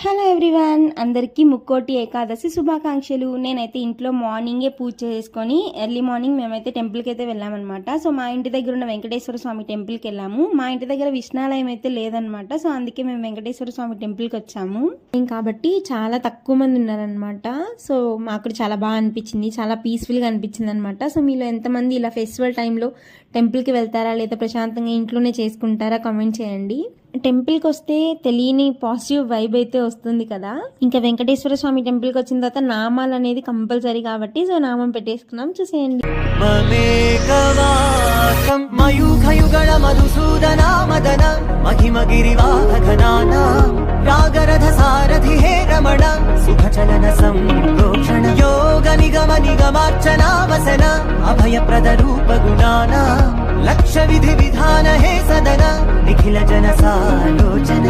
Hello everyone, అందరికీ ముక్కోటి ఏకాదశి శుభాకాంక్షలు. నేనైతే ఇంట్లో మార్నింగే పూజ చేసుకొని ఎర్లీ మార్నింగ్ మేమైతే టెంపుల్కి అయితే వెళ్ళామన్నమాట. సో మా ఇంటి దగ్గర ఉన్న వెంకటేశ్వర స్వామి టెంపుల్కి వెళ్ళాము. మా ఇంటి దగ్గర విష్ణాలయం అయితే లేదనమాట. సో అందుకే మేము వెంకటేశ్వర స్వామి టెంపుల్కి వచ్చాము. కాబట్టి చాలా తక్కువ మంది ఉన్నారనమాట. సో మాకు చాలా బాగా అనిపించింది, చాలా పీస్ఫుల్గా అనిపించింది అనమాట. సో మీలో ఎంతమంది ఇలా ఫెస్టివల్ టైంలో టెంపుల్కి వెళ్తారా లేదా ప్రశాంతంగా ఇంట్లోనే చేసుకుంటారా కామెంట్ చేయండి. టెంపుల్కి వస్తే తెలియని పాజిటివ్ వైబ్ అయితే వస్తుంది కదా. ఇంకా వెంకటేశ్వర స్వామి టెంపుల్కి వచ్చిన తర్వాత నామాలు అనేది కంపల్సరీ కాబట్టి సో నామం పెట్టేసుకున్నాం, చూసేయండి. మయూఖయుగళ మధుసూదన మదన మహిమగిరివాహఘనానా రాగరథ సారథి హే రమణ సుఖచలన సంప్రోక్షణ యోగ నిగమ నిగమార్చనా వసన అభయప్రద రూప గుణానా లక్ష విధి విధాన హే సదన నిఖిల జన సాలోచన